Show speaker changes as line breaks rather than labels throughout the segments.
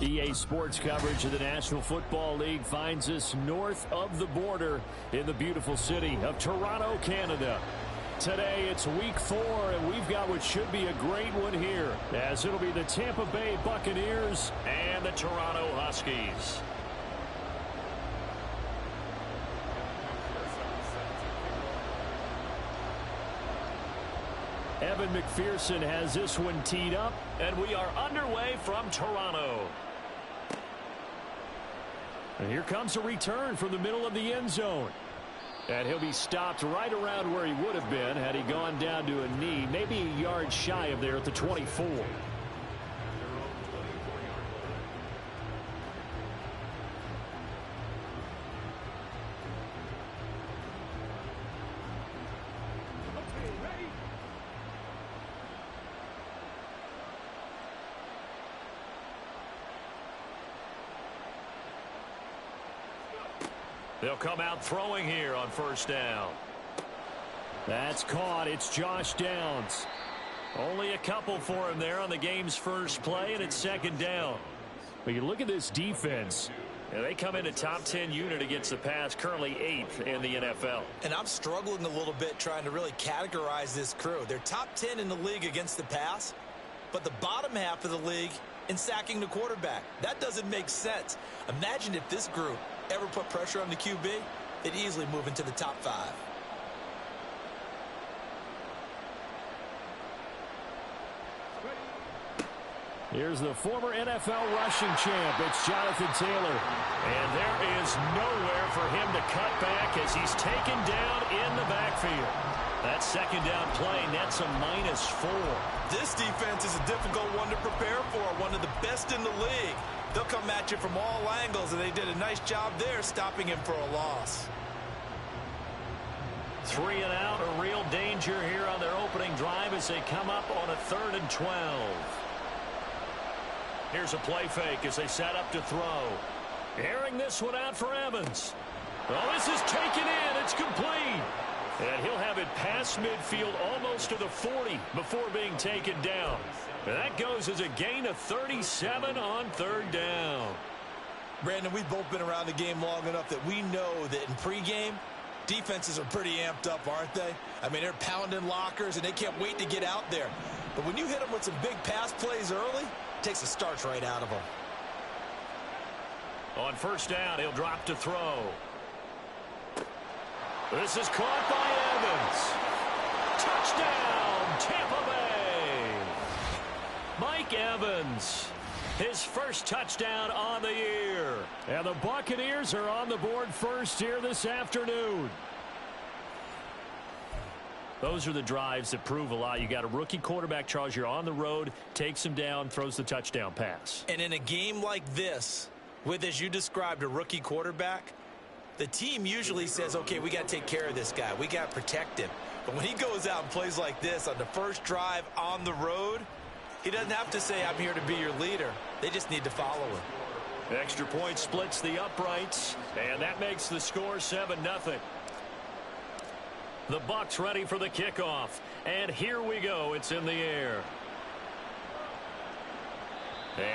EA Sports coverage of the National Football League finds us north of the border in the beautiful city of Toronto, Canada. Today it's week 4, and we've got what should be a great one here, as it'll be the Tampa Bay Buccaneers and the Toronto Huskies. Evan McPherson has this one teed up, and we are underway from Toronto. And here comes a return from the middle of the end zone. And he'll be stopped right around where he would have been had he gone down to a knee, maybe a yard shy of there at the 24. They'll come out throwing here on first down. That's caught. It's Josh Downs. Only a couple for him there on the game's first play, and it's second down. But you look at this defense. They come in a top 10 unit against the pass, currently 8th in the NFL.
And I'm struggling a little bit trying to really categorize this crew. They're top 10 in the league against the pass, but the bottom half of the league in sacking the quarterback. That doesn't make sense. Imagine if this group ever put pressure on the QB, they'd easily move into the top 5.
Here's the former NFL rushing champ. It's Jonathan Taylor. And there is nowhere for him to cut back as he's taken down in the backfield. That second down play nets a -4.
This defense is a difficult one to prepare for, one of the best in the league. They'll come at you from all angles, and they did a nice job there stopping him for a loss.
3 and out, a real danger here on their opening drive as they come up on a 3rd and 12. Here's a play fake as they set up to throw. Airing this one out for Evans. Oh, this is taken in. It's complete. And he'll have it past midfield almost to the 40 before being taken down. And that goes as a gain of 37 on 3rd down.
Brandon, we've both been around the game long enough that we know that in pregame, defenses are pretty amped up, aren't they? I mean, they're pounding lockers, and they can't wait to get out there. But when you hit them with some big pass plays early, it takes the starch right out of them.
On first down, he'll drop to throw. This is caught by Evans. Touchdown, Tampa Bay. Mike Evans, his first touchdown on the year. And the Buccaneers are on the board first here this afternoon. Those are the drives that prove a lot. You got a rookie quarterback, Charles. You're on the road, takes him down, throws the touchdown pass.
And in a game like this, with, as you described, a rookie quarterback, the team usually says, okay, we got to take care of this guy. We got to protect him. But when he goes out and plays like this on the first drive on the road, he doesn't have to say, I'm here to be your leader. They just need to follow him.
Extra point splits the uprights, and that makes the score 7-0. The Bucs ready for the kickoff. And here we go. It's in the air.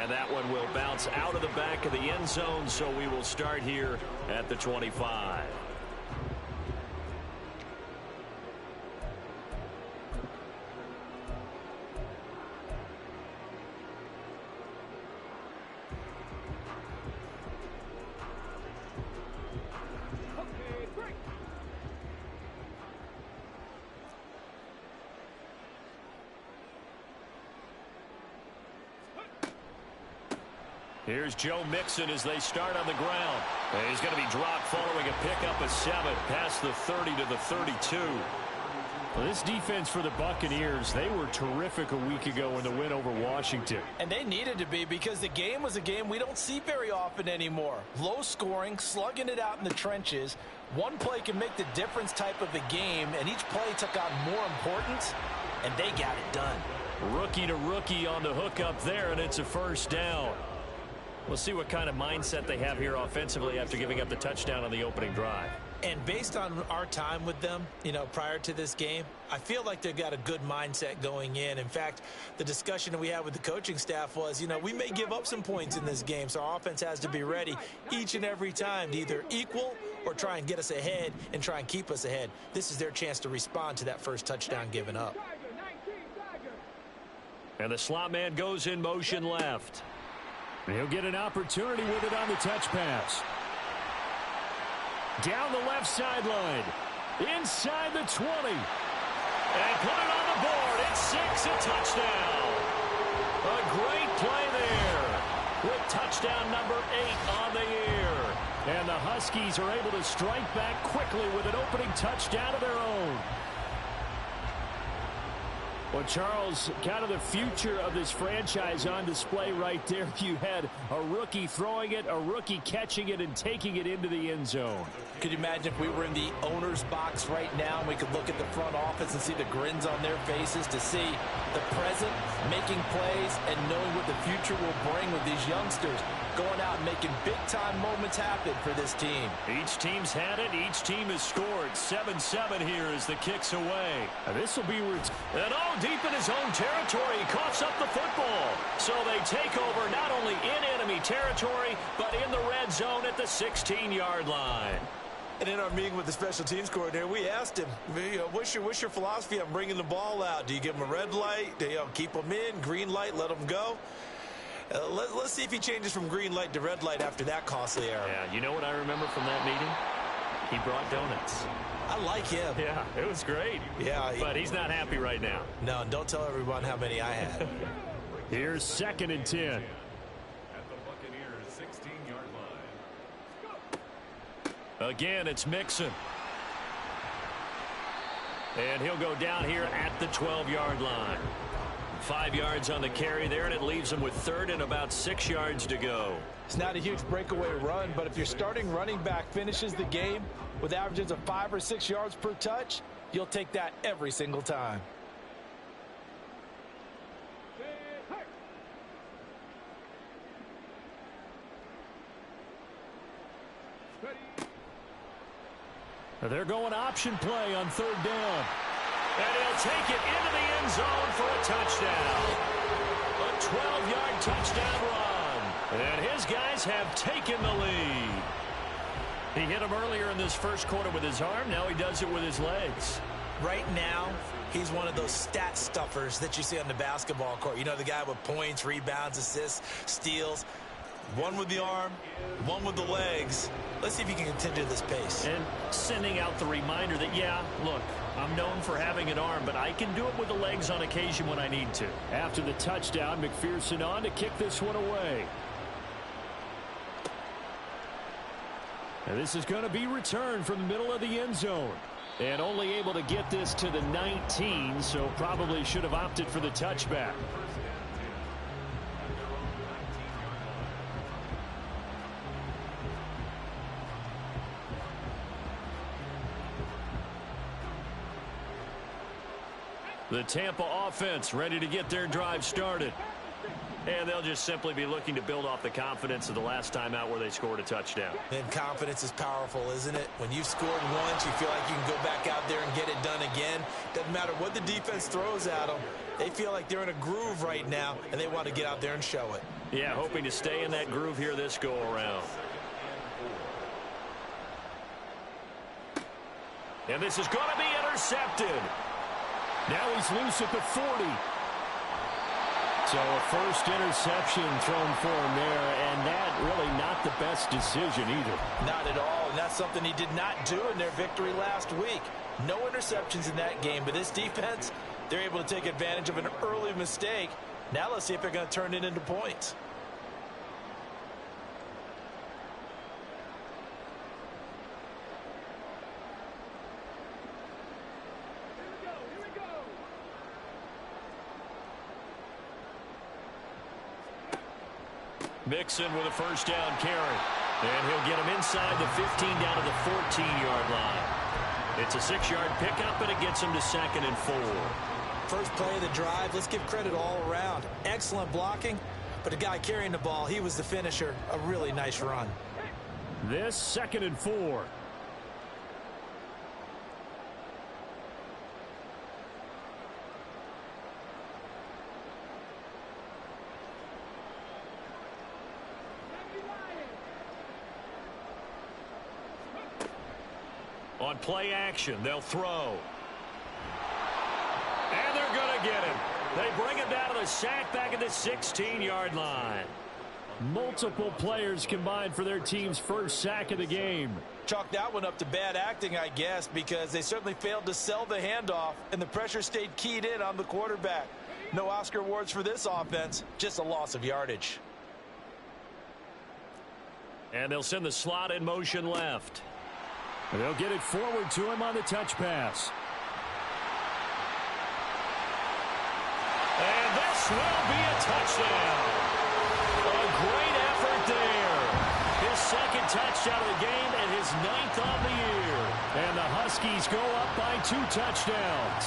And that one will bounce out of the back of the end zone, so we will start here at the 25. Here's Joe Mixon as they start on the ground. And he's going to be dropped following a pickup of 7 past the 30 to the 32. Well, this defense for the Buccaneers, they were terrific a week ago in the win over Washington.
And they needed to be, because the game was a game we don't see very often anymore. Low scoring, slugging it out in the trenches. One play can make the difference type of a game, and each play took on more importance, and they got it done.
Rookie to rookie on the hook up there, and it's a first down. We'll see what kind of mindset they have here offensively after giving up the touchdown on the opening drive.
And based on our time with them, prior to this game, I feel like they've got a good mindset going in. In fact, the discussion that we had with the coaching staff was, we may give up some points in this game, so our offense has to be ready each and every time to either equal or try and get us ahead and try and keep us ahead. This is their chance to respond to that first touchdown given up.
And the slot man goes in motion left. He'll get an opportunity with it on the touch pass. Down the left sideline. Inside the 20. And put it on the board. It's 6, a touchdown. A great play there. With touchdown number 8 on the year. And the Huskies are able to strike back quickly with an opening touchdown of their own. Well, Charles, kind of the future of this franchise on display right there. You had a rookie throwing it, a rookie catching it, and taking it into the end zone.
Could you imagine if we were in the owner's box right now and we could look at the front office and see the grins on their faces to see the present making plays and knowing what the future will bring with these youngsters going out and making big-time moments happen for this team.
Each team's had it. Each team has scored. 7-7 here as the kick's away. And this will be... And deep in his own territory, he coughs up the football. So they take over not only in enemy territory, but in the red zone at the 16-yard line.
And in our meeting with the special teams coordinator, we asked him, what's your philosophy on bringing the ball out? Do you give them a red light? Do you keep them in? Green light, let them go? Let's see if he changes from green light to red light after that costly error.
Yeah, you know what I remember from that meeting? He brought donuts.
I like him.
Yeah, it was great.
Yeah.
But he's not happy right now.
No, don't tell everyone how many I had.
Here's 2nd and 10.
At the Buccaneers' 16-yard line.
Again, it's Mixon. And he'll go down here at the 12-yard line. 5 yards on the carry there, and it leaves him with 3rd and about 6 yards to go.
It's not a huge breakaway run, but if your starting running back finishes the game with averages of 5 or 6 yards per touch, you'll take that every single time.
They're going option play on 3rd down. And he'll take it into the end zone for a touchdown. A 12-yard touchdown run. And his guys have taken the lead. He hit him earlier in this first quarter with his arm. Now he does it with his legs.
Right now, he's one of those stat stuffers that you see on the basketball court. You know, the guy with points, rebounds, assists, steals. One with the arm, one with the legs. Let's see if he can continue this pace.
And sending out the reminder that, yeah, look, I'm known for having an arm, but I can do it with the legs on occasion when I need to. After the touchdown, McPherson on to kick this one away. And this is going to be returned from the middle of the end zone. And only able to get this to the 19, so probably should have opted for the touchback. The Tampa offense ready to get their drive started. And they'll just simply be looking to build off the confidence of the last time out where they scored a touchdown.
And confidence is powerful, isn't it? When you've scored once, you feel like you can go back out there and get it done again. Doesn't matter what the defense throws at them. They feel like they're in a groove right now, and they want to get out there and show it.
Yeah, hoping to stay in that groove here this go-around. And this is going to be intercepted. Now he's loose at the 40. So a first interception thrown for him there, and that really not the best decision either.
Not at all, and that's something he did not do in their victory last week. No interceptions in that game, but this defense, they're able to take advantage of an early mistake. Now let's see if they're going to turn it into points.
Mixon with a first down carry. And he'll get him inside the 15 down to the 14-yard line. It's a 6-yard pickup, and it gets him to 2nd and 4.
First play of the drive, let's give credit all around. Excellent blocking, but the guy carrying the ball, he was the finisher. A really nice run.
This 2nd and 4. On play action, they'll throw. And they're going to get him. They bring him down to the sack back at the 16-yard line. Multiple players combined for their team's first sack of the game.
Chalk that one up to bad acting, I guess, because they certainly failed to sell the handoff, and the pressure stayed keyed in on the quarterback. No Oscar awards for this offense, just a loss of yardage.
And they'll send the slot in motion left. They'll get it forward to him on the touch pass. And this will be a touchdown. A great effort there. His second touchdown of the game and his 9th on the year. And the Huskies go up by 2 touchdowns.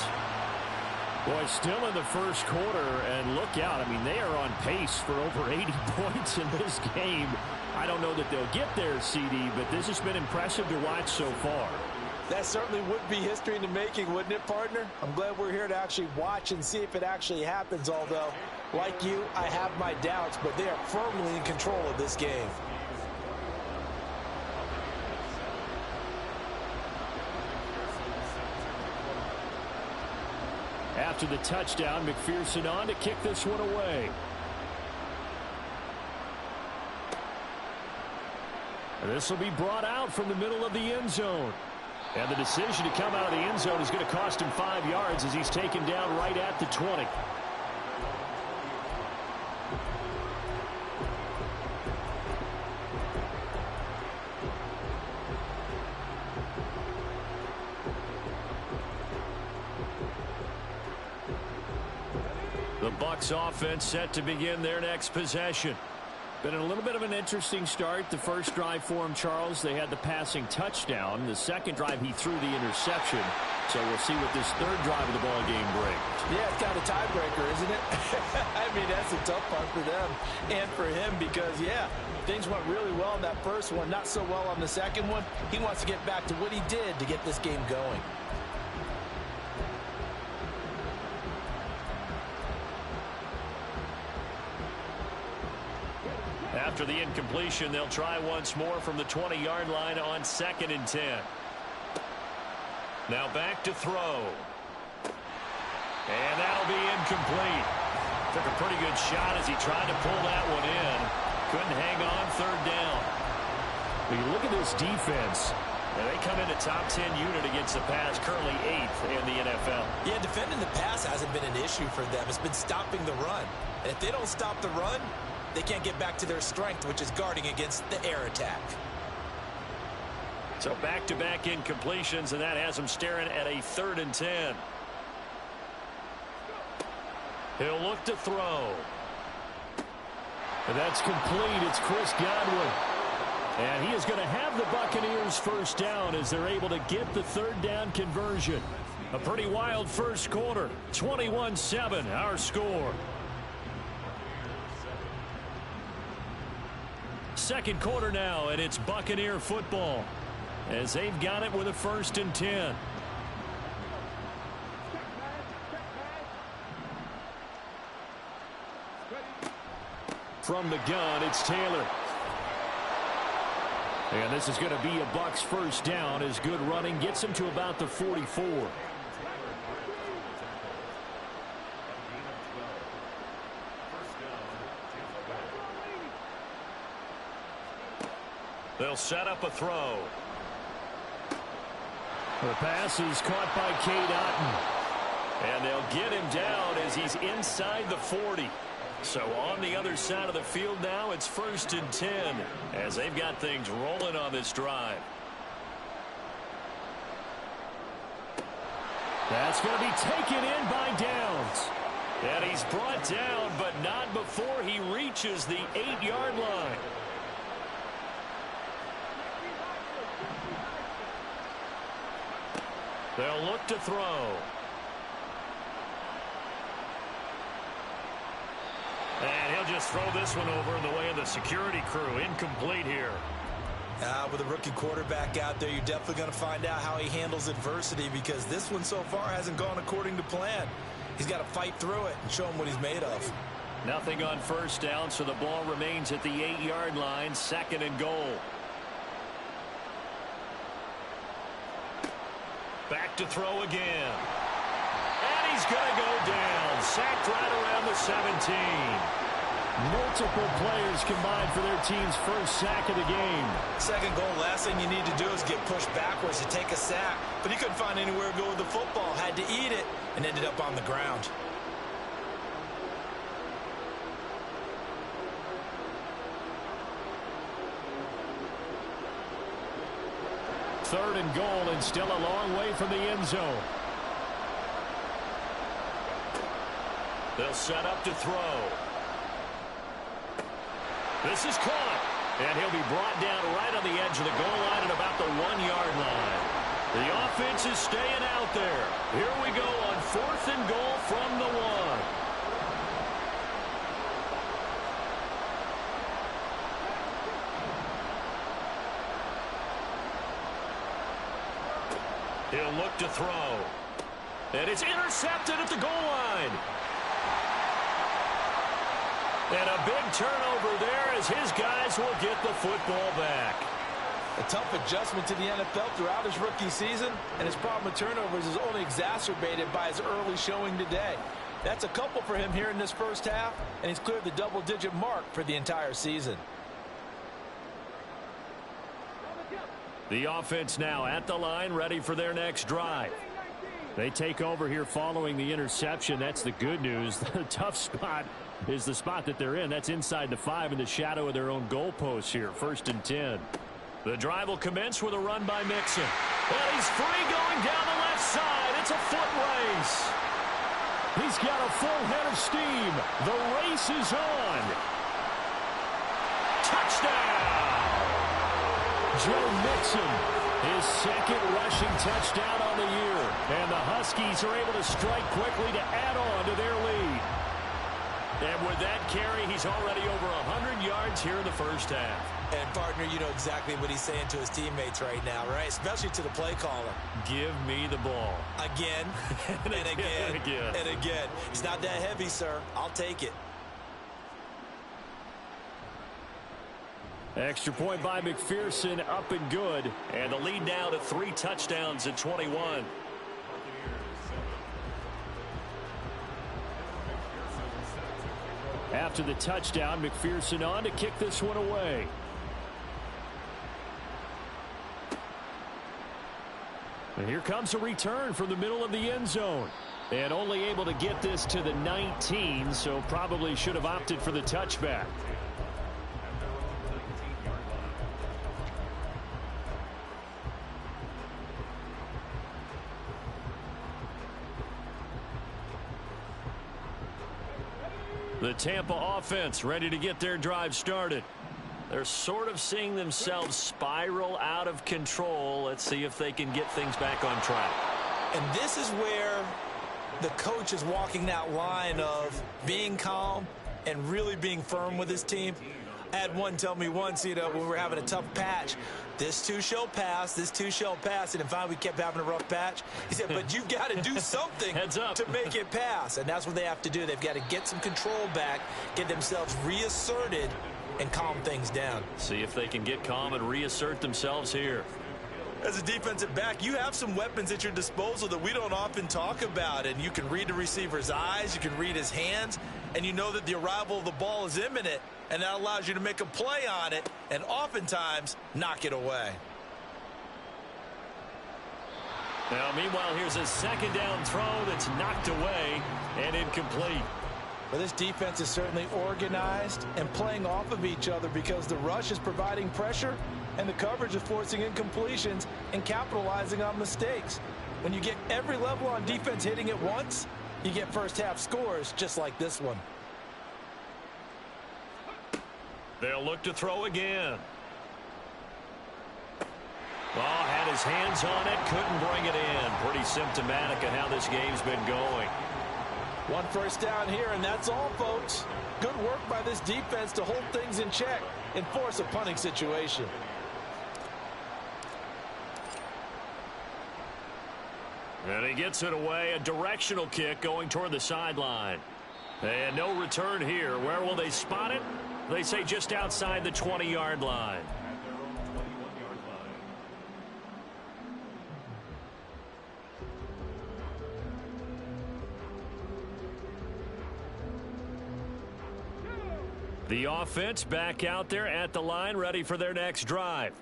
Boy, still in the first quarter, and look out. I mean, they are on pace for over 80 points in this game. I don't know that they'll get there, CD, but this has been impressive to watch so far.
That certainly would be history in the making, wouldn't it, partner? I'm glad we're here to actually watch and see if it actually happens, although, like you, I have my doubts, but they are firmly in control of this game.
After the touchdown, McPherson on to kick this one away. This will be brought out from the middle of the end zone. And the decision to come out of the end zone is going to cost him 5 yards as he's taken down right at the 20. The Bucs offense set to begin their next possession. Been a little bit of an interesting start. The first drive for him, Charles, they had the passing touchdown. The second drive, he threw the interception. So we'll see what this third drive of the ball game brings.
Yeah, it's kind of a tiebreaker, isn't it? I mean, that's a tough part for them and for him because, yeah, things went really well in that first one, not so well on the second one. He wants to get back to what he did to get this game going.
After the incompletion, they'll try once more from the 20-yard line on 2nd and 10. Now back to throw. And that'll be incomplete. Took a pretty good shot as he tried to pull that one in. Couldn't hang on 3rd down. When you look at this defense, they come in a top 10 unit against the pass, currently 8th in the NFL.
Yeah, defending the pass hasn't been an issue for them. It's been stopping the run. And if they don't stop the run, they can't get back to their strength, which is guarding against the air attack.
So back-to-back incompletions, and that has them staring at a 3rd and 10. He'll look to throw. And that's complete. It's Chris Godwin. And he is going to have the Buccaneers first down as they're able to get the 3rd down conversion. A pretty wild first quarter. 21-7, our score. Second quarter now, and it's Buccaneer football as they've got it with a 1st and 10. From the gun, it's Taylor. And this is going to be a Bucs first down as good running gets him to about the 44. They'll set up a throw. The pass is caught by Cade Otton. And they'll get him down as he's inside the 40. So on the other side of the field now, it's 1st and 10 as they've got things rolling on this drive. That's going to be taken in by Downs. And he's brought down, but not before he reaches the 8-yard line. They'll look to throw. And he'll just throw this one over in the way of the security crew. Incomplete here.
With a rookie quarterback out there, you're definitely going to find out how he handles adversity because this one so far hasn't gone according to plan. He's got to fight through it and show him what he's made of.
Nothing on first down, so the ball remains at the 8-yard line, 2nd and goal. to throw again. And he's going to go down. Sacked right around the 17.
Multiple players combined for their team's first sack of the game.
Second goal, last thing you need to do is get pushed backwards to take a sack. But he couldn't find anywhere to go with the football. Had to eat it and ended up on the ground.
Third and goal, and still a long way from the end zone.
They'll set up to throw. This is caught. And he'll be brought down right on the edge of the goal line at about the 1-yard line. The offense is staying out there. Here we go on 4th and goal from the 1. He'll look to throw. And it's intercepted at the goal line. And a big turnover there as his guys will get the football back.
A tough adjustment to the NFL throughout his rookie season, and his problem with turnovers is only exacerbated by his early showing today. That's a couple for him here in this first half, and he's cleared the double-digit mark for the entire season.
The offense now at the line, ready for their next drive. They take over here following the interception. That's the good news. The tough spot is the spot that they're in. That's inside the 5 in the shadow of their own goalpost here. 1st and 10. The drive will commence with a run by Mixon. And he's free going down the left side. It's a foot race.
He's got a full head of steam. The race is on.
Touchdown!
Joe Mixon, his second rushing touchdown on the year.
And the Huskies are able to strike quickly to add on to their lead. And with that carry, he's already over 100 yards here in the first half.
And, partner, you know exactly what he's saying to his teammates right now, right? Especially to the play caller.
Give me the ball.
Again, and again, and again. It's not that heavy, sir. I'll take it.
Extra point by McPherson, up and good. And the lead now to 3 touchdowns at 21.
After the touchdown, McPherson on to kick this one away. And here comes a return from the middle of the end zone. And only able to get this to the 19, so probably should have opted for the touchback. The Tampa offense ready to get their drive started. They're sort of seeing themselves spiral out of control. Let's see if they can get things back on track.
And this is where the coach is walking that line of being calm and really being firm with his team. I had one tell me once, you know, when we were having a tough patch, this too shall pass, this too shall pass. And finally we kept having a rough patch. He said, but you've got to do something to make it pass. And that's what they have to do. They've got to get some control back, get themselves reasserted, and calm things down.
See if they can get calm and reassert themselves here.
As a defensive back, you have some weapons at your disposal that we don't often talk about. And you can read the receiver's eyes, you can read his hands, and you know that the arrival of the ball is imminent. And that allows you to make a play on it and oftentimes knock it away.
Now, meanwhile, here's a second down throw that's knocked away and incomplete.
Well, this defense is certainly organized and playing off of each other because the rush is providing pressure and the coverage is forcing incompletions and capitalizing on mistakes. When you get every level on defense hitting at once, you get first half scores just like this one.
They'll look to throw again. Oh, had his hands on it, couldn't bring it in. Pretty symptomatic of how this game's been going.
One first down here, and that's all, folks. Good work by this defense to hold things in check and force a punting situation.
And he gets it away, a directional kick going toward the sideline. And no return here. Where will they spot it? They say just outside the 20-yard line. The offense back out there at the line, ready for their next drive.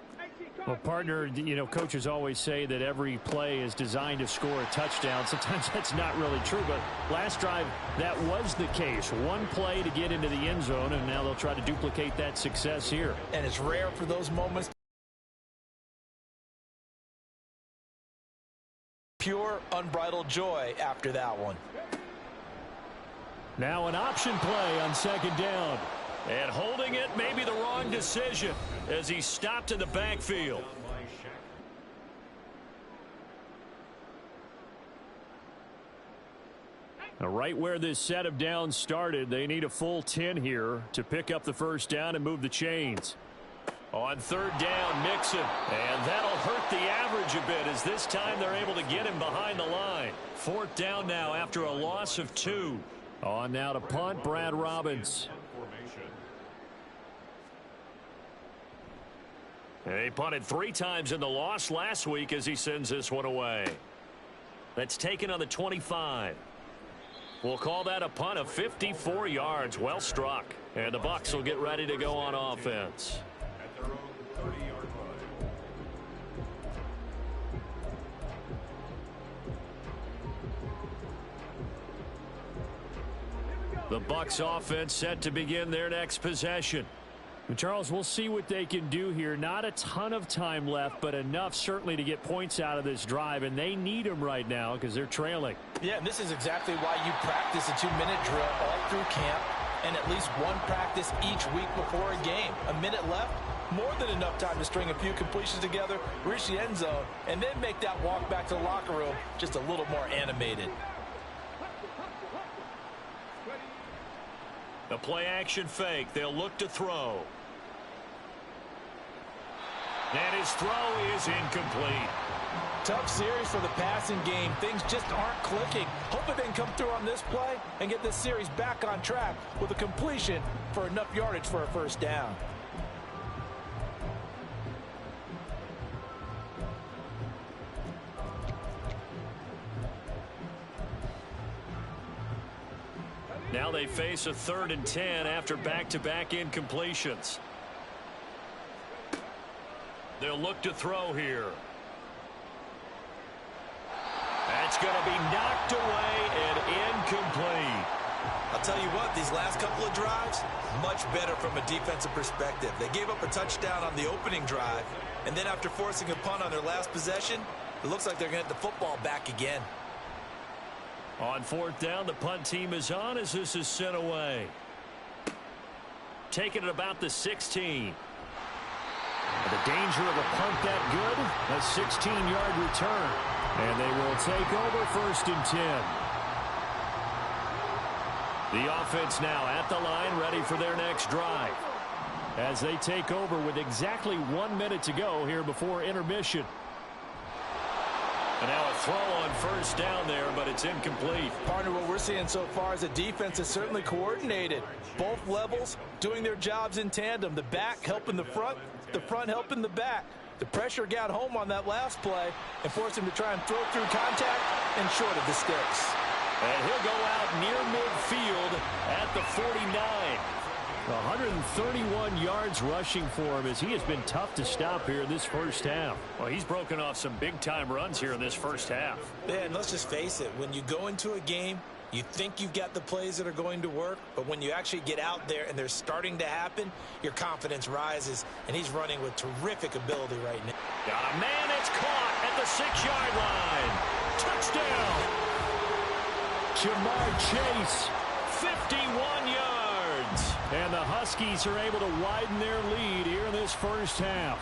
Well, partner, you know, coaches always say that every play is designed to score a touchdown. Sometimes that's not really true, but last drive, that was the case. One play to get into the end zone, and now they'll try to duplicate that success here.
And it's rare for those moments. Pure, unbridled joy after that one.
Now an option play on second down.
And holding it may be the wrong decision as he stopped in the backfield.
Now, right where this set of downs started, they need a full 10 here to pick up the first down and move the chains.
On third down, Mixon. And that'll hurt the average a bit as this time they're able to get him behind the line. Fourth down now after a loss of 2.
On now to punt, Brad Robbins.
He punted 3 times in the loss last week as he sends this one away. That's taken on the 25. We'll call that a punt of 54 yards. Well struck. And the Bucs will get ready to go on offense.
At their own 30-yard line.
The Bucs offense set to begin their next possession.
Charles, we'll see what they can do here. Not a ton of time left, but enough certainly to get points out of this drive, and they need them right now because they're trailing.
Yeah, and this is exactly why you practice a 2-minute drill all through camp and at least one practice each week before a game. A minute left, more than enough time to string a few completions together, reach the end zone, and then make that walk back to the locker room just a little more animated.
The play action fake. They'll look to throw. And his throw is incomplete.
Tough series for the passing game. Things just aren't clicking. Hope they can come through on this play and get this series back on track with a completion for enough yardage for a first down.
Now they face a 3rd and 10 after back-to-back incompletions. They'll look to throw here. That's going to be knocked away and incomplete.
I'll tell you what, these last couple of drives, much better from a defensive perspective. They gave up a touchdown on the opening drive, and then after forcing a punt on their last possession, it looks like they're going to get the football back again.
On 4th down, the punt team is on as this is sent away. Taking it about the 16.
The danger of a punt that good, a 16-yard return. And they will take over 1st and 10. The offense now at the line, ready for their next drive. As they take over with exactly 1 minute to go here before intermission.
And now a throw on 1st down there, but it's incomplete.
Partner, what we're seeing so far is the defense is certainly coordinated. Both levels doing their jobs in tandem. The back helping the front helping the back. The pressure got home on that last play and forced him to try and throw through contact and short of the sticks.
And he'll go out near midfield at the 49.
131 yards rushing for him as he has been tough to stop here in this first half.
Well, he's broken off some big-time runs here in this first half.
Yeah, and let's just face it, when you go into a game, you think you've got the plays that are going to work, but when you actually get out there and they're starting to happen, your confidence rises, and he's running with terrific ability right now.
Got a man that's caught at the 6-yard line. Touchdown.
Jamar Chase.
51 yards.
And the Huskies are able to widen their lead here in this first half.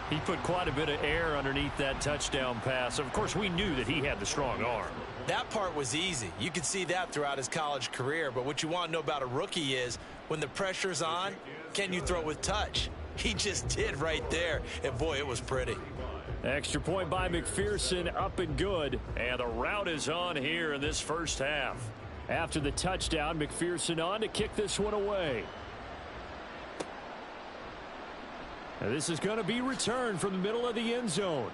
He put quite a bit of air underneath that touchdown pass. Of course, we knew that he had the strong arm.
That part was easy. You could see that throughout his college career. But what you want to know about a rookie is when the pressure's on, can you throw with touch? He just did right there. And, boy, it was pretty.
Extra point by McPherson, up and good.
And the route is on here in this first half.
After the touchdown, McPherson on to kick this one away. Now this is going to be returned from the middle of the end zone.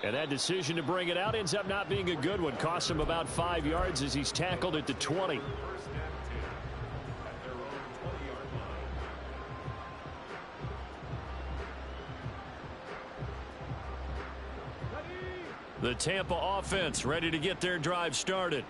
And that decision to bring it out ends up not being a good one. Costs him about 5 yards as he's tackled at the 20.
The Tampa offense ready to get their drive started.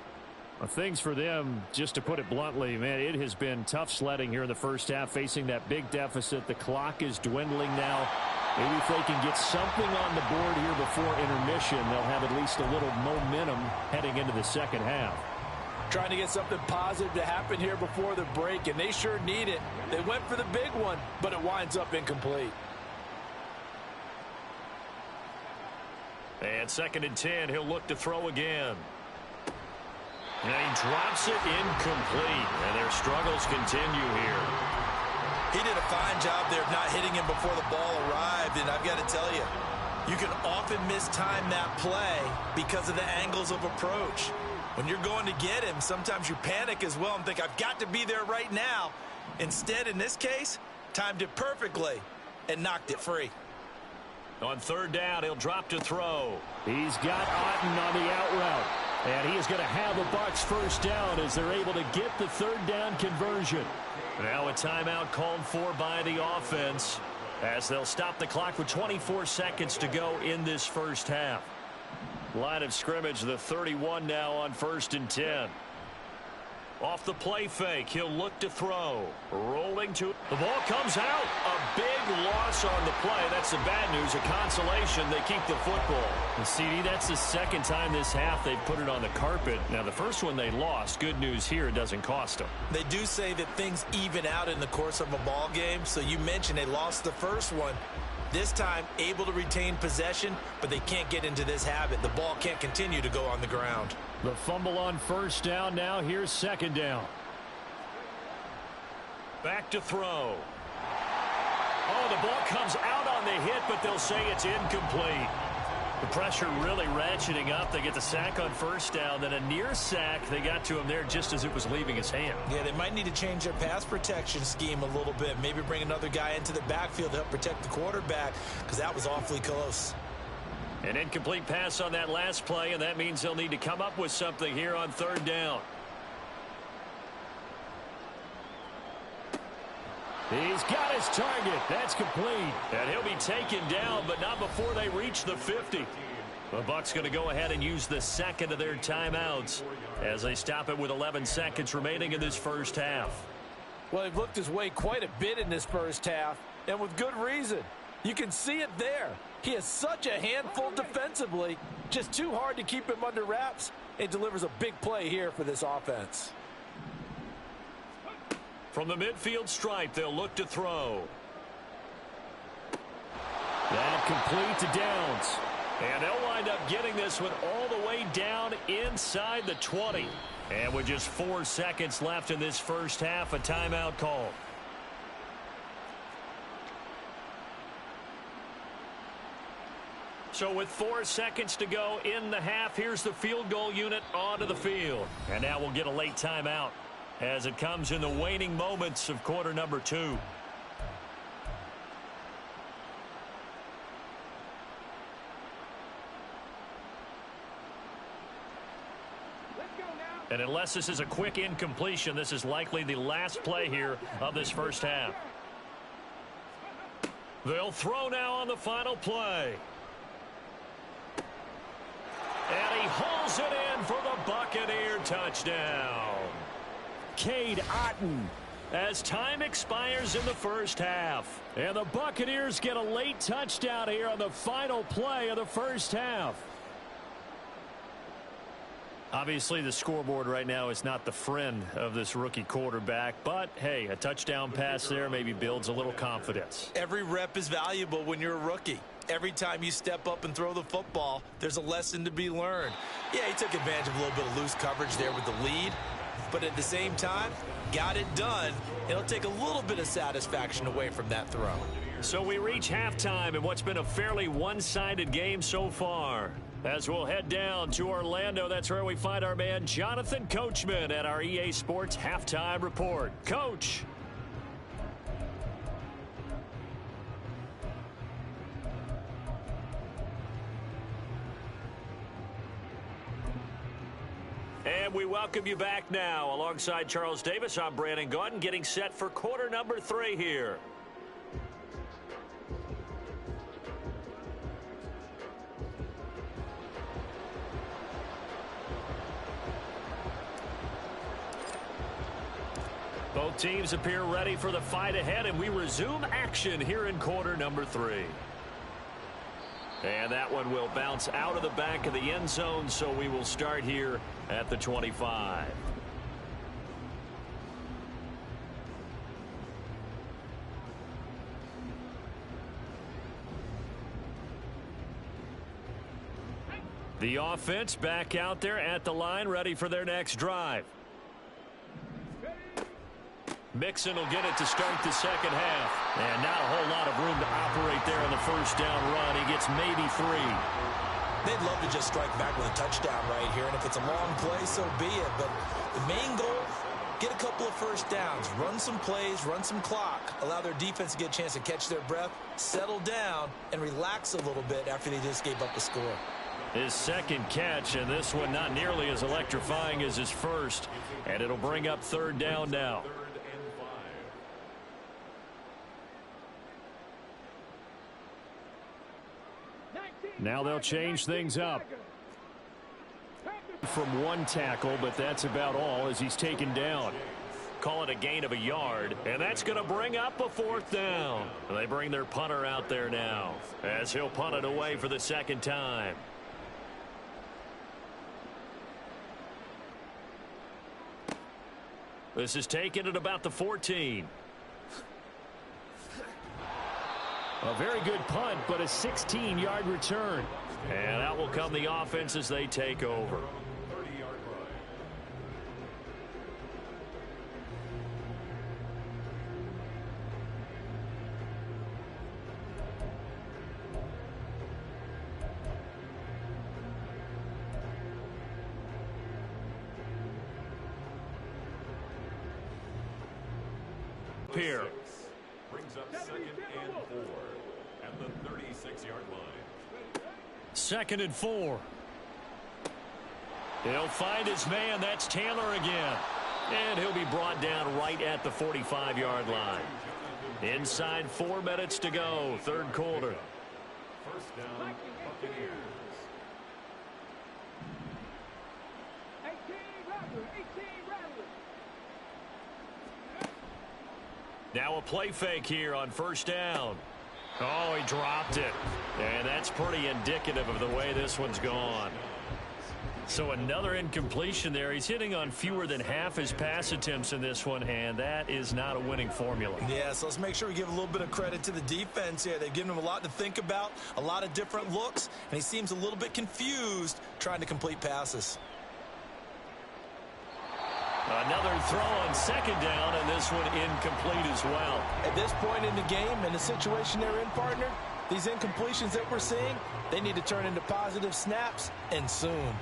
Well, things for them, just to put it bluntly, man, it has been tough sledding here in the first half, facing that big deficit. The clock is dwindling now. Maybe if they can get something on the board here before intermission, they'll have at least a little momentum heading into the second half.
Trying to get something positive to happen here before the break, and they sure need it. They went for the big one, but it winds up incomplete.
And 2nd and 10, he'll look to throw again. And he drops it incomplete, and their struggles continue here.
He did a fine job there of not hitting him before the ball arrived, and I've got to tell you, you can often mistime that play because of the angles of approach. When you're going to get him, sometimes you panic as well and think, I've got to be there right now. Instead, in this case, timed it perfectly and knocked it free.
On 3rd down, he'll drop to throw.
He's got Otten on the out route. And he is going to have the Bucs first down as they're able to get the 3rd down conversion.
Now a timeout called for by the offense as they'll stop the clock with 24 seconds to go in this first half. Line of scrimmage, the 31 now on 1st and 10. Off the play fake, he'll look to throw. Rolling to the ball comes out. A big loss on the play. That's the bad news. A consolation. They keep the football.
And CD, that's the 2nd time this half they've put it on the carpet. Now, the first one they lost. Good news here, it doesn't cost them.
They do say that things even out in the course of a ball game. So you mentioned they lost the first one. This time, able to retain possession, but they can't get into this habit. The ball can't continue to go on the ground.
The fumble on 1st down. Now here's 2nd down.
Back to throw. Oh, the ball comes out on the hit, but they'll say it's incomplete. The pressure really ratcheting up. They get the sack on 1st down, then a near sack. They got to him there just as it was leaving his hand.
Yeah, they might need to change their pass protection scheme a little bit. Maybe bring another guy into the backfield to help protect the quarterback, because that was awfully close.
An incomplete pass on that last play, and that means they'll need to come up with something here on 3rd down.
He's got his target. That's complete.
And he'll be taken down, but not before they reach the 50. The Bucs going to go ahead and use the 2nd of their timeouts as they stop it with 11 seconds remaining in this first half.
Well, they've looked his way quite a bit in this first half, and with good reason. You can see it there. He is such a handful defensively, just too hard to keep him under wraps, and delivers a big play here for this offense.
From the midfield stripe, they'll look to throw.
That complete to Downs.
And they'll wind up getting this one all the way down inside the 20. And with just 4 seconds left in this first half, a timeout call. So with 4 seconds to go in the half, here's the field goal unit onto the field. And now we'll get a late timeout as it comes in the waning moments of quarter number 2. And unless this is a quick incompletion, this is likely the last play here of this first half. They'll throw now on the final play. And he hauls it in for the Buccaneer touchdown.
Cade Otten.
As time expires in the first half.
And the Buccaneers get a late touchdown here on the final play of the first half. Obviously, the scoreboard right now is not the friend of this rookie quarterback. But, hey, a touchdown pass there maybe builds a little confidence.
Every rep is valuable when you're a rookie. Every time you step up and throw the football, there's a lesson to be learned. Yeah, he took advantage of a little bit of loose coverage there with the lead. But at the same time, got it done. It'll take a little bit of satisfaction away from that throw.
So we reach halftime in what's been a fairly one-sided game so far. As we'll head down to Orlando, that's where we find our man Jonathan Coachman at our EA Sports Halftime Report. Coach. And we welcome you back now. Alongside Charles Davis, I'm Brandon Gaudin, getting set for quarter number 3 here. Both teams appear ready for the fight ahead, and we resume action here in quarter number 3. And that one will bounce out of the back of the end zone, so we will start here at the 25. The offense back out there at the line, ready for their next drive. Mixon will get it to start the second half. And not a whole lot of room to operate there on the first down run. He gets maybe 3.
They'd love to just strike back with a touchdown right here, and if it's a long play, so be it. But the main goal, get a couple of first downs, run some plays, run some clock, allow their defense to get a chance to catch their breath, settle down, and relax a little bit after they just gave up a score.
His second catch, and this one not nearly as electrifying as his first. And it'll bring up third down now. Now they'll change things up. From one tackle, but that's about all as he's taken down. Call it a gain of a yard, and that's going to bring up a fourth down. They bring their punter out there now as he'll punt it away for the second time. This is taken at about the 14. A very good punt, but a 16-yard return. And out will come the offense as they take over.
30-yard line.
Here.
Brings up 2nd and 4 at the 36-yard line.
2nd and 4. He'll find his man. That's Taylor again. And he'll be brought down right at the 45-yard line. Inside 4 minutes to go, third quarter.
First down, Buccaneers.
Now a play fake here on first down. Oh, he dropped it. And that's pretty indicative of the way this one's gone. So another incompletion there. He's hitting on fewer than half his pass attempts in this one, and that is not a winning formula.
Yeah, so let's make sure we give a little bit of credit to the defense here. They've given him a lot to think about, a lot of different looks, and he seems a little bit confused trying to complete passes.
Another throw on second down, and this one incomplete as well.
At this point in the game and the situation they're in, partner, these incompletions that we're seeing, they need to turn into positive snaps, and soon.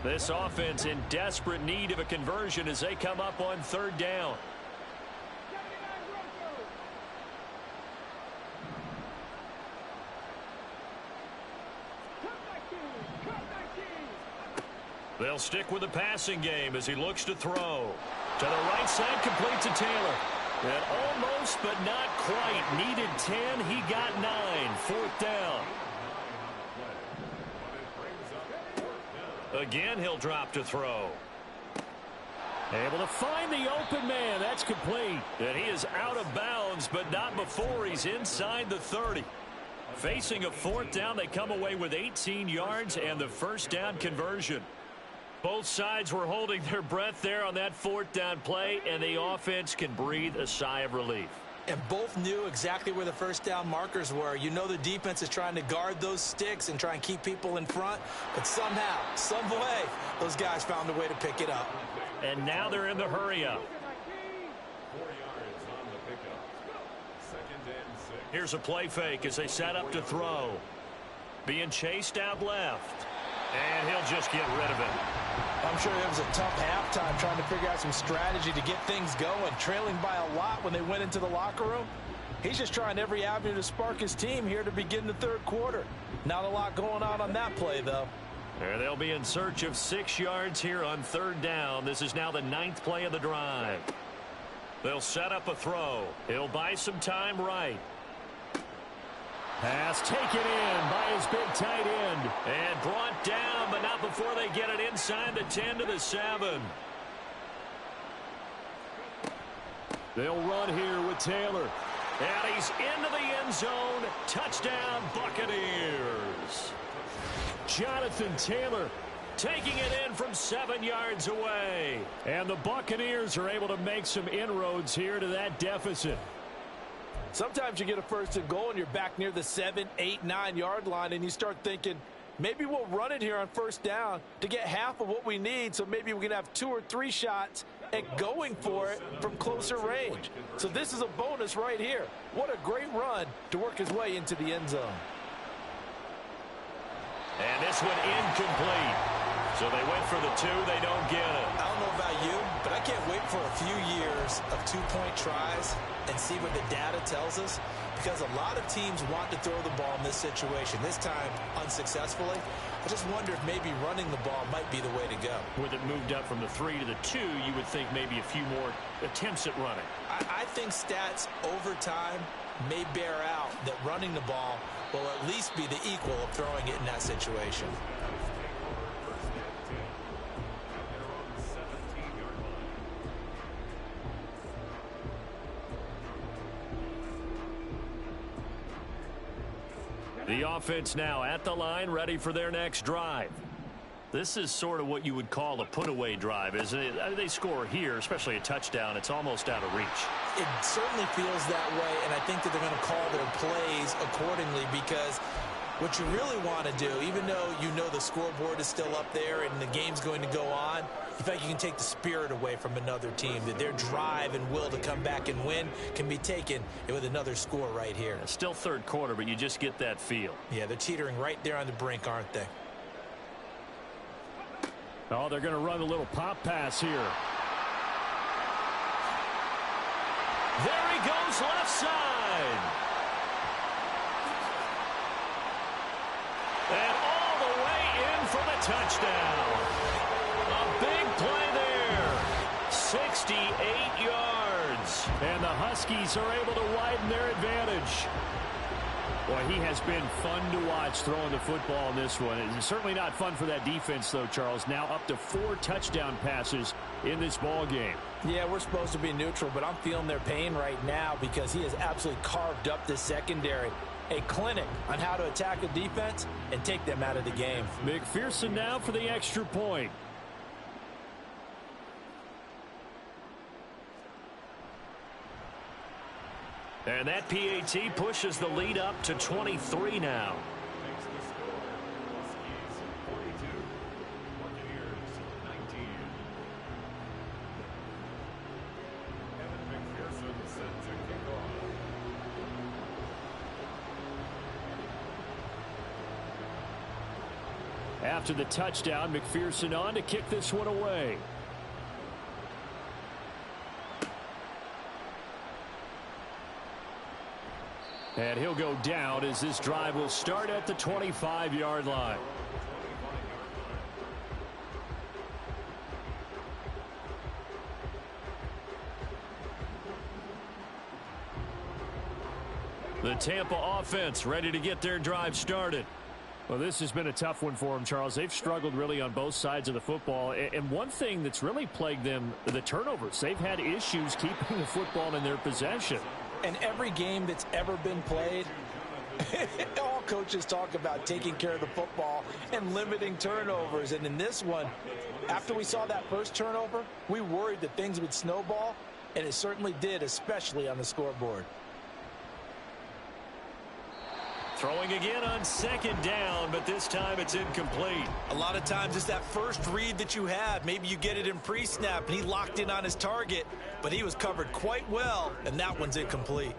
This offense in desperate need of a conversion as they come up on third down. They'll stick with the passing game as he looks to throw. To the right side, complete to Taylor. And almost, but not quite. Needed 10, he got 9. Fourth down. Again, he'll drop to throw. Able to find the open man. That's complete. And he is out of bounds, but not before he's inside the 30. Facing a fourth down, they come away with 18 yards and the first down conversion. Both sides were holding their breath there on that fourth down play, and the offense can breathe a sigh of relief.
And both knew exactly where the first down markers were. You know the defense is trying to guard those sticks and try and keep people in front, but somehow, some way, those guys found a way to pick it up.
And now they're in the hurry-up.
4 yards on the pickup. 2nd and 6.
Here's a play fake as they set up to throw. Being chased out left. And he'll just get rid of it.
I'm sure it was a tough halftime trying to figure out some strategy to get things going, trailing by a lot when they went into the locker room. He's just trying every avenue to spark his team here to begin the third quarter. Not a lot going on that play, though.
And they'll be in search of 6 yards here on third down. This is now the 9th play of the drive. They'll set up a throw. He'll buy some time right.
Pass taken in by his big tight end. And brought down, but not before they get it inside the 10 to the 7. They'll run here with Taylor. And he's into the end zone. Touchdown, Buccaneers. Jonathan Taylor taking it in from 7 yards away. And the Buccaneers are able to make some inroads here to that deficit.
Sometimes you get a first and goal and you're back near the 7, 8, 9 yard line and you start thinking, maybe we'll run it here on first down to get half of what we need, so maybe we can have 2 or 3 shots at going for it from closer range. So this is a bonus right here. What a great run to work his way into the end zone.
And this one incomplete. So they went for the 2. They don't get it.
I don't know about you, but I can't wait for a few years of 2-point tries and see what the data tells us, because a lot of teams want to throw the ball in this situation, this time unsuccessfully. I just wonder if maybe running the ball might be the way to go.
With it moved up from the 3 to the 2, you would think maybe a few more attempts at running.
I think stats over time may bear out that running the ball will at least be the equal of throwing it in that situation.
The offense now at the line, ready for their next drive. This is sort of what you would call a put-away drive, isn't it? I mean, they score here, especially a touchdown. It's almost out of reach.
It certainly feels that way, and I think that they're going to call their plays accordingly, because what you really want to do, even though you know the scoreboard is still up there and the game's going to go on, you feel like you can take the spirit away from another team, that their drive and will to come back and win can be taken with another score right here.
It's still third quarter, but you just get that feel.
Yeah, they're teetering right there on the brink, aren't they?
Oh, they're going to run a little pop pass here. There he goes, left side. And all the way in for the touchdown. A big play there. 68 yards. And the Huskies are able to widen their advantage. Boy, he has been fun to watch throwing the football in this one. It's certainly not fun for that defense, though, Charles. Now up to 4 touchdown passes in this ball game.
Yeah, we're supposed to be neutral, but I'm feeling their pain right now because he has absolutely carved up the secondary. A clinic on how to attack a defense and take them out of the game.
McPherson now for the extra point. And that PAT pushes the lead up to 23 now.
Makes the score. Huskies 42, Buccaneers 19. Evan McPherson set to kick off.
After the touchdown, McPherson on to kick this one away. And he'll go down as this drive will start at the 25-yard line. The Tampa offense ready to get their drive started. Well, this has been a tough one for them, Charles. They've struggled really on both sides of the football. And one thing that's really plagued them, the turnovers. They've had issues keeping the football in their possession.
And every game that's ever been played, all coaches talk about taking care of the football and limiting turnovers. And in this one, after we saw that first turnover, we worried that things would snowball, and it certainly did, especially on the scoreboard.
Throwing again on second down, but this time it's incomplete.
A lot of times it's that first read that you have. Maybe you get it in pre-snap, and he locked in on his target, but he was covered quite well, and that one's incomplete.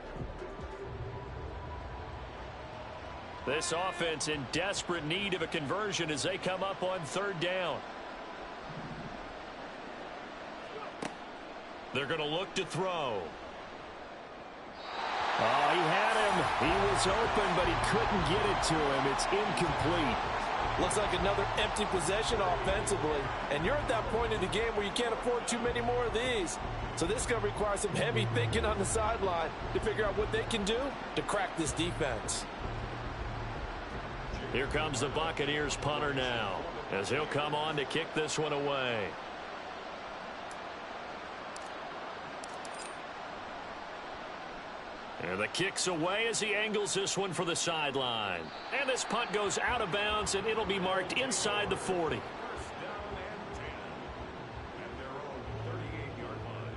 This offense in desperate need of a conversion as they come up on third down. They're going to look to throw.
Oh, he had him. He was open, but he couldn't get it to him. It's incomplete.
Looks like another empty possession offensively. And you're at that point in the game where you can't afford too many more of these. So this is going to require some heavy thinking on the sideline to figure out what they can do to crack this defense.
Here comes the Buccaneers punter now, as he'll come on to kick this one away. And the kick's away as he angles this one for the sideline. And this punt goes out of bounds, and it'll be marked inside the 40.
First down and 10 at their own 38-yard line.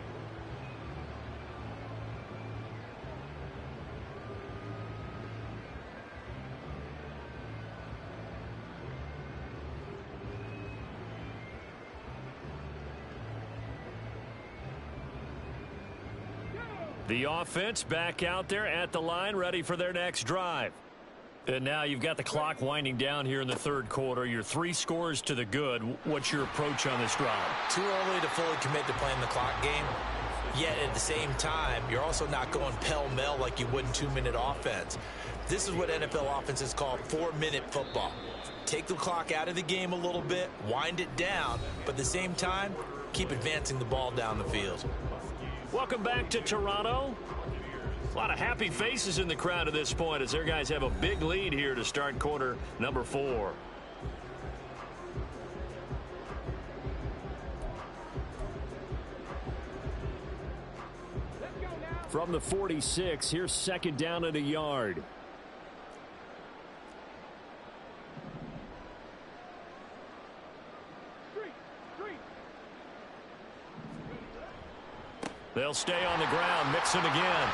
The offense back out there at the line, ready for their next drive. And now you've got the clock winding down here in the third quarter. You're 3 scores to the good. What's your approach on this drive?
Too early to fully commit to playing the clock game. Yet at the same time, you're also not going pell-mell like you would in 2-minute offense. This is what NFL offenses call 4-minute football. Take the clock out of the game a little bit, wind it down, but at the same time, keep advancing the ball down the field.
Welcome back to Toronto. A lot of happy faces in the crowd at this point as their guys have a big lead here to start quarter number 4. From the 46, here's second down and a yard. They'll stay on the ground, Mixon again.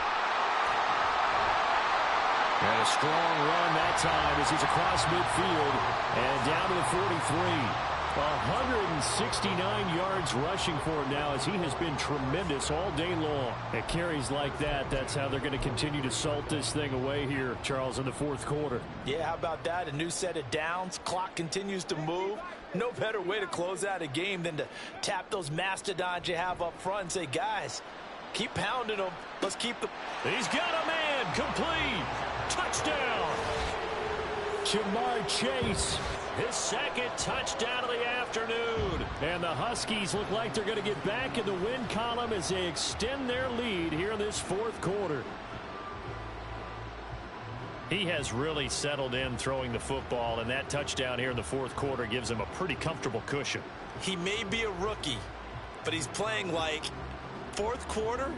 And a strong run that time as he's across midfield and down to the 43. 169 yards rushing for him now as he has been tremendous all day long. At carries like that, that's how they're going to continue to salt this thing away here, Charles, in the fourth quarter.
Yeah, how about that? A new set of downs. Clock continues to move. No better way to close out a game than to tap those mastodons you have up front and say, guys, keep pounding them. Let's keep the...
He's got a man. Complete. Touchdown. Jamar Chase. His second touchdown of the afternoon. And the Huskies look like they're going to get back in the win column as they extend their lead here in this fourth quarter. He has really settled in throwing the football, and that touchdown here in the fourth quarter gives him a pretty comfortable cushion.
He may be a rookie, but he's playing like fourth quarter,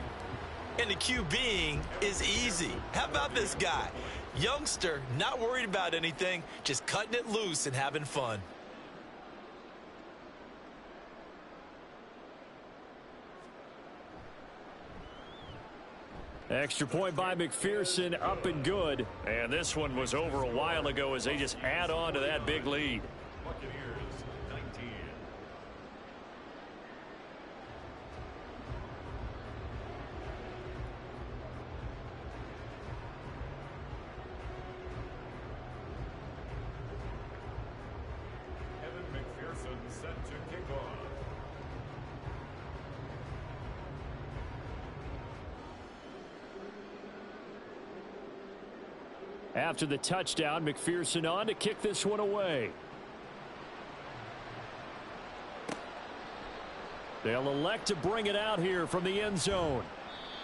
and the QBing is easy. How about this guy? Youngster, not worried about anything, just cutting it loose and having fun.
Extra point by McPherson, up and good. And this one was over a while ago as they just add on to that big lead.
Buccaneers 19. Evan McPherson set to kick off.
After the touchdown, McPherson on to kick this one away. They'll elect to bring it out here from the end zone.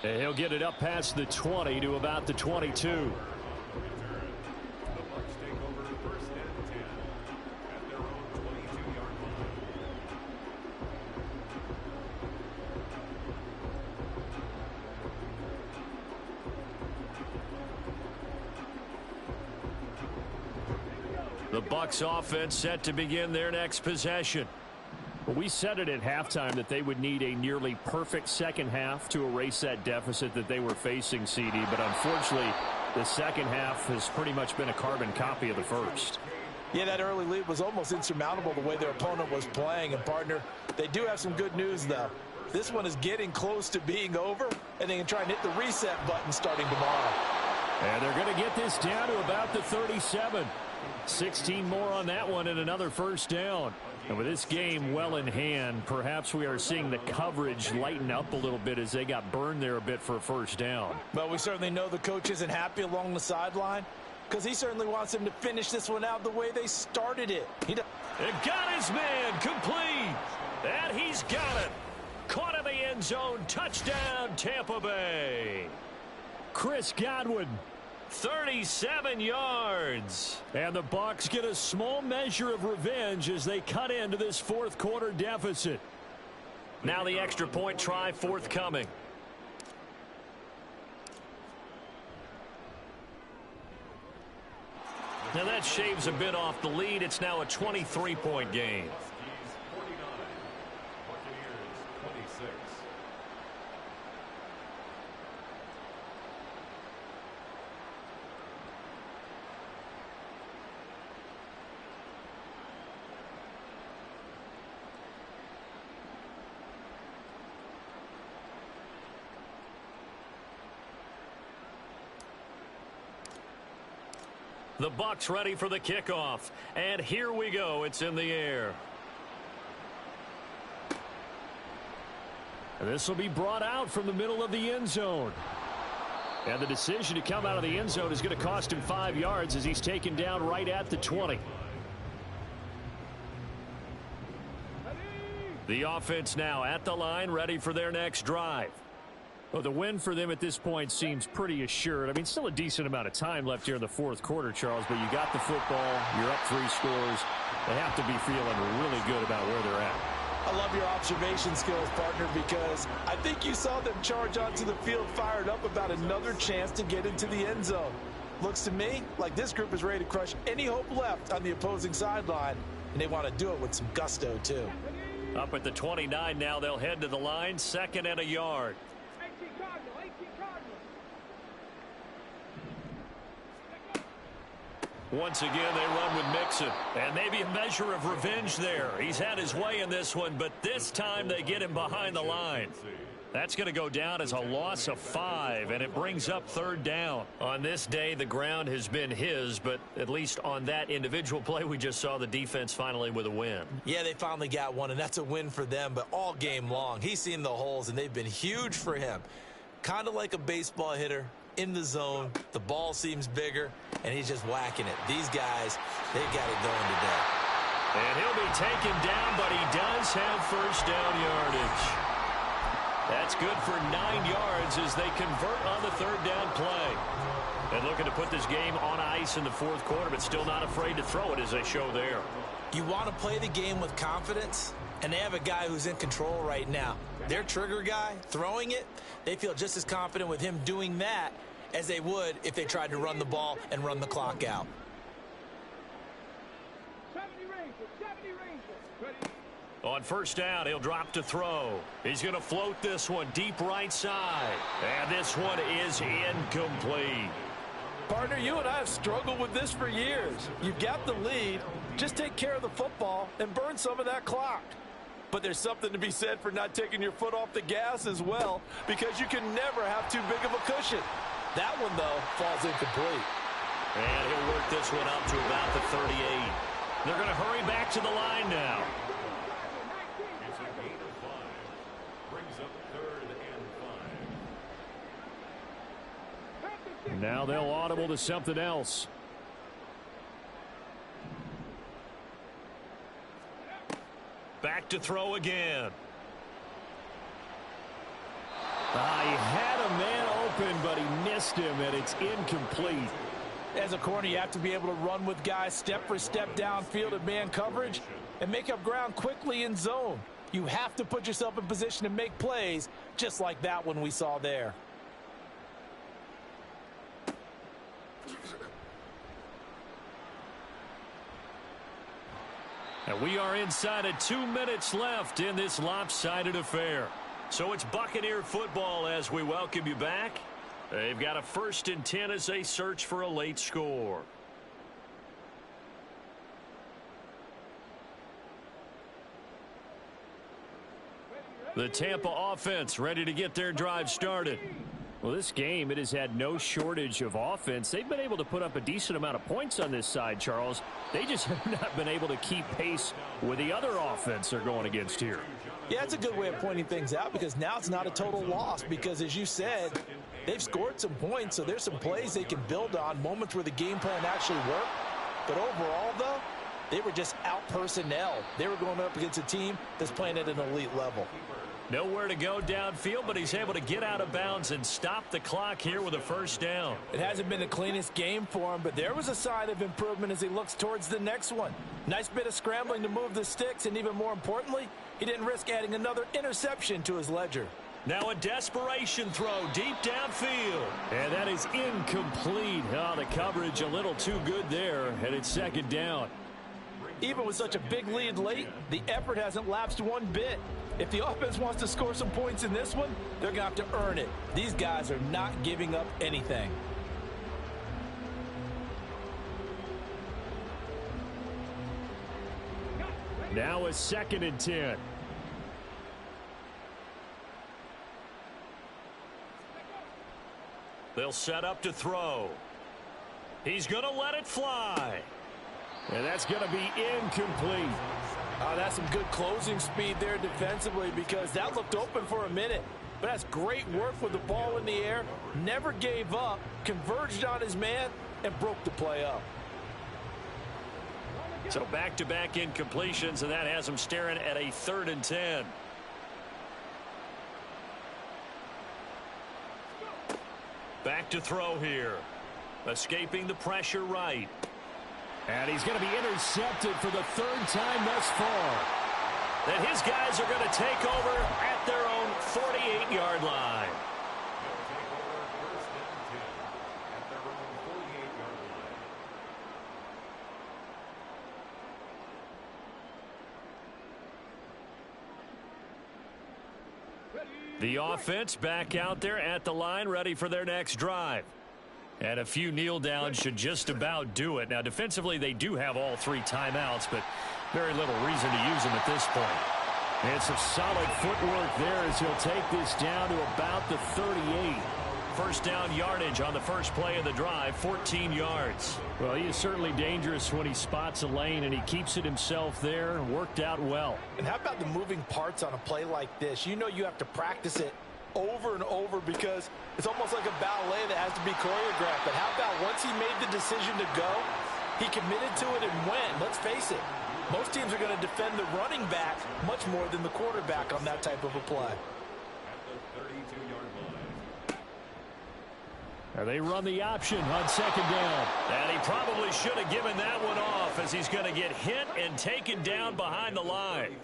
And he'll get it up past the 20 to about the 22.
Return. The Bucs take over first and 10 at their own 22-yard line.
The Bucs offense set to begin their next possession. Well, we said it at halftime that they would need a nearly perfect second half to erase that deficit that they were facing, CD. But unfortunately, the second half has pretty much been a carbon copy of the first.
Yeah, that early lead was almost insurmountable the way their opponent was playing. And, partner, they do have some good news, though. This one is getting close to being over, and they can try and hit the reset button starting tomorrow.
And they're going to get this down to about the 37. 16 more on that one and another first down. And with this game well in hand, perhaps we are seeing the coverage lighten up a little bit as they got burned there a bit for a first down.
Well, we certainly know the coach isn't happy along the sideline because he certainly wants them to finish this one out the way they started it.
And got his man complete. And he's got it. Caught in the end zone. Touchdown, Tampa Bay. Chris Godwin 37 yards. And the Bucs get a small measure of revenge as they cut into this fourth quarter deficit. Now the extra point try forthcoming. Now that shaves a bit off the lead. It's now a 23-point game. The Bucs ready for the kickoff. And here we go. It's in the air. And this will be brought out from the middle of the end zone. And the decision to come out of the end zone is going to cost him 5 yards as he's taken down right at the 20. The offense now at the line, ready for their next drive. Well, the win for them at this point seems pretty assured. I mean, still a decent amount of time left here in the fourth quarter, Charles, but you got the football, you're up 3 scores. They have to be feeling really good about where they're at.
I love your observation skills, partner, because I think you saw them charge onto the field fired up about another chance to get into the end zone. Looks to me like this group is ready to crush any hope left on the opposing sideline, and they want to do it with some gusto, too.
Up at the 29 now, they'll head to the line, 2nd and a yard. Once again, they run with Mixon. And maybe a measure of revenge there. He's had his way in this one, but this time they get him behind the line. That's going to go down as a loss of 5, and it brings up 3rd down. On this day, the ground has been his, but at least on that individual play, we just saw the defense finally with a win.
Yeah, they finally got one, and that's a win for them, but all game long, he's seen the holes, and they've been huge for him. Kind of like a baseball hitter. In the zone, the ball seems bigger, and he's just whacking it. These guys, they got it going today.
And he'll be taken down, but he does have 1st down yardage. That's good for 9 yards as they convert on the 3rd down play. And looking to put this game on ice in the fourth quarter, but still not afraid to throw it as they show there.
You want to play the game with confidence, and they have a guy who's in control right now. Their trigger guy, throwing it, they feel just as confident with him doing that as they would if they tried to run the ball and run the clock out.
On 1st down, he'll drop to throw. He's going to float this one deep right side. And this one is incomplete.
Partner, you and I have struggled with this for years. You've got the lead. Just take care of the football and burn some of that clock. But there's something to be said for not taking your foot off the gas as well, because you can never have too big of a cushion. That one, though, falls incomplete.
And he'll work this one up to about the 38. They're going to hurry back to the line now.
It's a gain of 5. Brings up 3rd and 5.
Now they'll audible to something else.
Back to throw again.
He had a man open, but he missed him, and it's incomplete.
As a corner, you have to be able to run with guys step for step downfield at man coverage and make up ground quickly in zone. You have to put yourself in position to make plays, just like that one we saw there.
And we are inside of 2 minutes left in this lopsided affair. So it's Buccaneer football as we welcome you back. They've got a 1st and 10 as they search for a late score. The Tampa offense ready to get their drive started.
Well, this game, it has had no shortage of offense. They've been able to put up a decent amount of points on this side, Charles. They just have not been able to keep pace with the other offense they're going against here.
Yeah, it's a good way of pointing things out, because now it's not a total loss, because as you said, they've scored some points, so there's some plays they can build on, moments where the game plan actually worked. But overall, though, they were just out personnel. They were going up against a team that's playing at an elite level.
Nowhere to go downfield, but he's able to get out of bounds and stop the clock here with a first down.
It hasn't been the cleanest game for him, but there was a sign of improvement as he looks towards the next one. Nice bit of scrambling to move the sticks, and even more importantly, he didn't risk adding another interception to his ledger.
Now a desperation throw deep downfield.
And that is incomplete. Oh, the coverage a little too good there, and it's second down.
Even with such a big lead late, the effort hasn't lapsed one bit. If the offense wants to score some points in this one, they're going to have to earn it. These guys are not giving up anything.
Now a 2nd and 10.
They'll set up to throw. He's going to let it fly.
And that's going to be incomplete.
That's some good closing speed there defensively because that looked open for a minute. But that's great work with the ball in the air. Never gave up, converged on his man, and broke the play up.
So back-to-back incompletions, and that has him staring at a 3rd and 10. Back to throw here. Escaping the pressure right.
And he's going to be intercepted for the 3rd time thus far.
And his guys are going to take over at their own 48-yard line. The offense back out there at the line, ready for their next drive. And a few kneel downs should just about do it. Now, defensively, they do have all 3 timeouts, but very little reason to use them at this point.
And some solid footwork there as he'll take this down to about the 38.
First down yardage on the first play of the drive, 14 yards.
Well, he is certainly dangerous when he spots a lane, and he keeps it himself there. Worked out well.
And how about the moving parts on a play like this? You know you have to practice it over and over because it's almost like a ballet that has to be choreographed. But how about once he made the decision to go, he committed to it and went. Let's face it, most teams are going to defend the running back much more than the quarterback on that type of a play.
They run the option on 2nd down.
And he probably should have given that one off as he's going to get hit and taken down behind the line.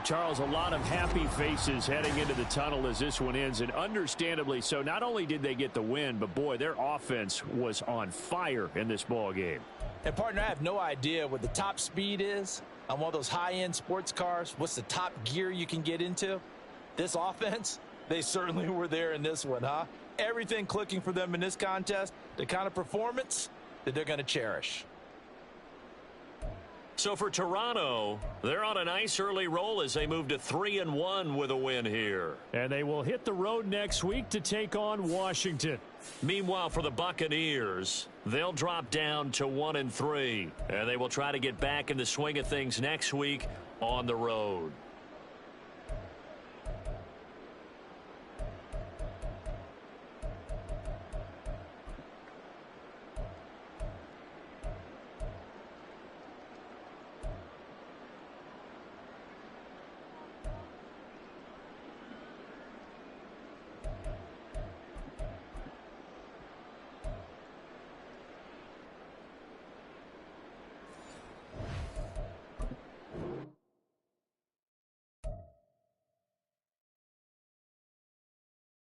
Charles, a lot of happy faces heading into the tunnel as this one ends, and understandably so. Not only did they get the win, but boy, their offense was on fire in this ball game.
And partner, I have no idea what the top speed is on one of those high-end sports cars. What's the top gear you can get into? This offense, they certainly were there in this one, huh? Everything clicking for them in this contest, the kind of performance that they're going to cherish.
So for Toronto, they're on a nice early roll as they move to 3-1 with a win here.
And they will hit the road next week to take on Washington.
Meanwhile, for the Buccaneers, they'll drop down to 1-3. And they will try to get back in the swing of things next week on the road.